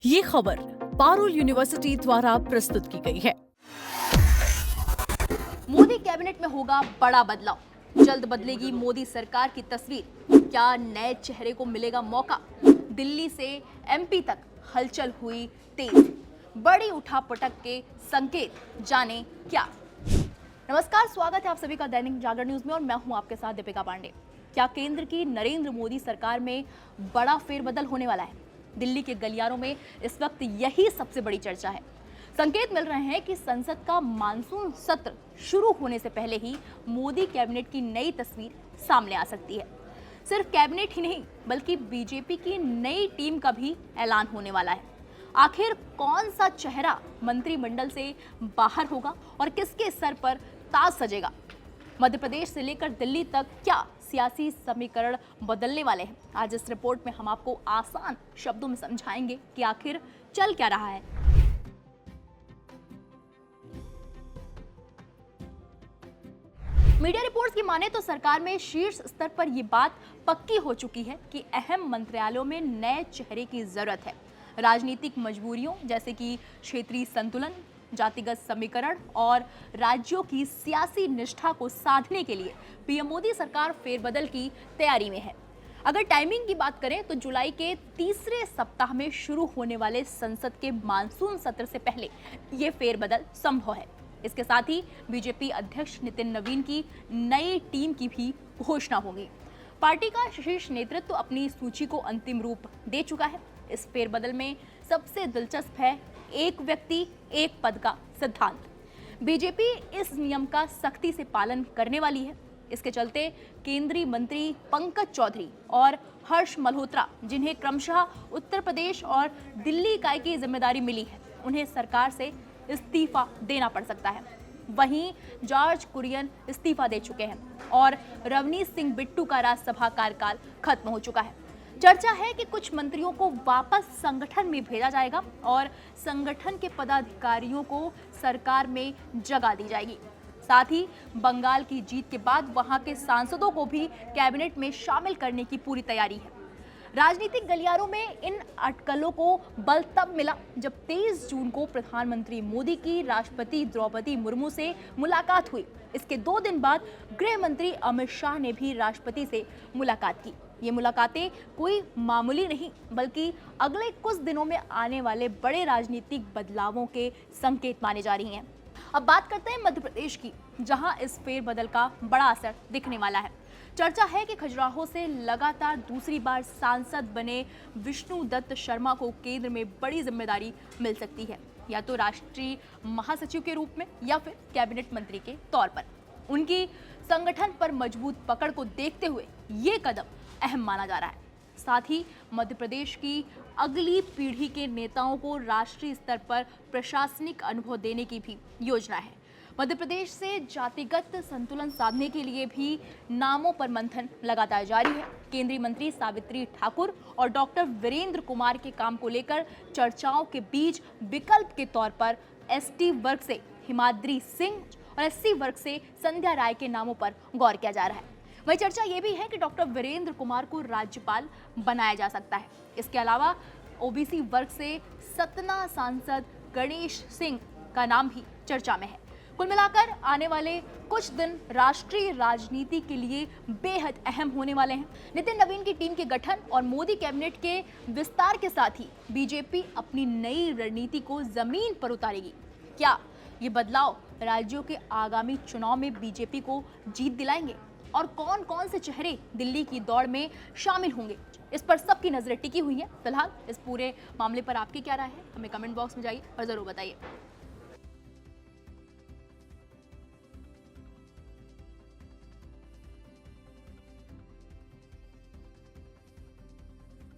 ये खबर पारुल यूनिवर्सिटी द्वारा प्रस्तुत की गई है। मोदी कैबिनेट में होगा बड़ा बदलाव, जल्द बदलेगी मोदी सरकार की तस्वीर। क्या नए चेहरे को मिलेगा मौका? दिल्ली से एमपी तक हलचल हुई तेज, बड़ी उठापटक के संकेत, जाने क्या। नमस्कार, स्वागत है आप सभी का दैनिक जागरण न्यूज में और मैं हूं आपके साथ दीपिका पांडे। क्या केंद्र की नरेंद्र मोदी सरकार में बड़ा फेरबदल होने वाला है? दिल्ली के गलियारों में इस वक्त यही सबसे बड़ी चर्चा है। संकेत मिल रहे हैं कि संसद का मानसून सत्र शुरू होने से पहले ही मोदी कैबिनेट की नई तस्वीर सामने आ सकती है। सिर्फ कैबिनेट ही नहीं बल्कि बीजेपी की नई टीम का भी ऐलान होने वाला है। आखिर कौन सा चेहरा मंत्रिमंडल से बाहर होगा और किसके सर पर ताज सजेगा? मध्य प्रदेश से लेकर दिल्ली तक क्या सियासी समीकरण बदलने वाले हैं? आज इस रिपोर्ट में हम आपको आसान शब्दों में समझाएंगे कि आखिर चल क्या रहा है। मीडिया रिपोर्ट्स की माने तो सरकार में शीर्ष स्तर पर यह बात पक्की हो चुकी है कि अहम मंत्रालयों में नए चेहरे की जरूरत है। राजनीतिक मजबूरियों जैसे कि क्षेत्रीय संतुलन, जातिगत समीकरण और राज्यों की सियासी निष्ठा को साधने के लिए पीएम मोदी सरकार फेरबदल की तैयारी में है। अगर टाइमिंग की बात करें तो जुलाई के तीसरे सप्ताह में शुरू होने वाले संसद के मानसून सत्र से पहले ये फेरबदल संभव है। इसके साथ ही बीजेपी अध्यक्ष नितिन नवीन की नई टीम की भी घोषणा होगी। पार्टी का शीर्ष नेतृत्व अपनी सूची को अंतिम रूप दे चुका है। इस फेरबदल में सबसे दिलचस्प है एक व्यक्ति एक पद का सिद्धांत। बीजेपी इस नियम का सख्ती से पालन करने वाली है। इसके चलते केंद्रीय मंत्री पंकज चौधरी और हर्ष मल्होत्रा, जिन्हें क्रमशः उत्तर प्रदेश और दिल्ली इकाई की जिम्मेदारी मिली है, उन्हें सरकार से इस्तीफा देना पड़ सकता है। वहीं जॉर्ज कुरियन इस्तीफा दे चुके हैं और रवनीत सिंह बिट्टू का राज्यसभा कार्यकाल खत्म हो चुका है। चर्चा है कि कुछ मंत्रियों को वापस संगठन में भेजा जाएगा और संगठन के पदाधिकारियों को सरकार में जगह दी जाएगी। साथ ही बंगाल की जीत के बाद वहां के सांसदों को भी कैबिनेट में शामिल करने की पूरी तैयारी है। राजनीतिक गलियारों में इन अटकलों को बल तब मिला जब 23 जून को प्रधानमंत्री मोदी की राष्ट्रपति द्रौपदी मुर्मू से मुलाकात हुई। इसके 2 दिन बाद गृह मंत्री अमित शाह ने भी राष्ट्रपति से मुलाकात की। ये मुलाकातें कोई मामूली नहीं बल्कि अगले कुछ दिनों में आने वाले बड़े राजनीतिक बदलावों के संकेत माने जा रही हैं। अब बात करते हैं मध्य प्रदेश की, जहां इस फेरबदल का बड़ा असर दिखने वाला है। चर्चा है कि खजुराहो से लगातार दूसरी बार सांसद बने विष्णु दत्त शर्मा को केंद्र में बड़ी जिम्मेदारी मिल सकती है, या तो राष्ट्रीय महासचिव के रूप में या फिर कैबिनेट मंत्री के तौर पर। उनकी संगठन पर मजबूत पकड़ को देखते हुए ये कदम अहम माना जा रहा है। साथ ही मध्य प्रदेश की अगली पीढ़ी के नेताओं को राष्ट्रीय स्तर पर प्रशासनिक अनुभव देने की भी योजना है। मध्य प्रदेश से जातिगत संतुलन साधने के लिए भी नामों पर मंथन लगातार जारी है। केंद्रीय मंत्री सावित्री ठाकुर और डॉक्टर वीरेंद्र कुमार के काम को लेकर चर्चाओं के बीच विकल्प के तौर पर एसटी वर्ग से हिमाद्री सिंह और एससी वर्ग से संध्या राय के नामों पर गौर किया जा रहा है। वही चर्चा ये भी है कि डॉक्टर वीरेंद्र कुमार को राज्यपाल बनाया जा सकता है। इसके अलावा ओबीसी वर्ग से सतना सांसद गणेश सिंह का नाम भी चर्चा में है। कुल मिलाकर आने वाले कुछ दिन राष्ट्रीय राजनीति के लिए बेहद अहम होने वाले हैं। नितिन नवीन की टीम के गठन और मोदी कैबिनेट के विस्तार के साथ ही बीजेपी अपनी नई रणनीति को जमीन पर उतारेगी। क्या ये बदलाव राज्यों के आगामी चुनाव में बीजेपी को जीत दिलाएंगे और कौन कौन से चेहरे दिल्ली की दौड़ में शामिल होंगे, इस पर सबकी नजरें टिकी हुई हैं। फिलहाल इस पूरे मामले पर आपकी क्या राय है, हमें कमेंट बॉक्स में जाइए और जरूर बताइए।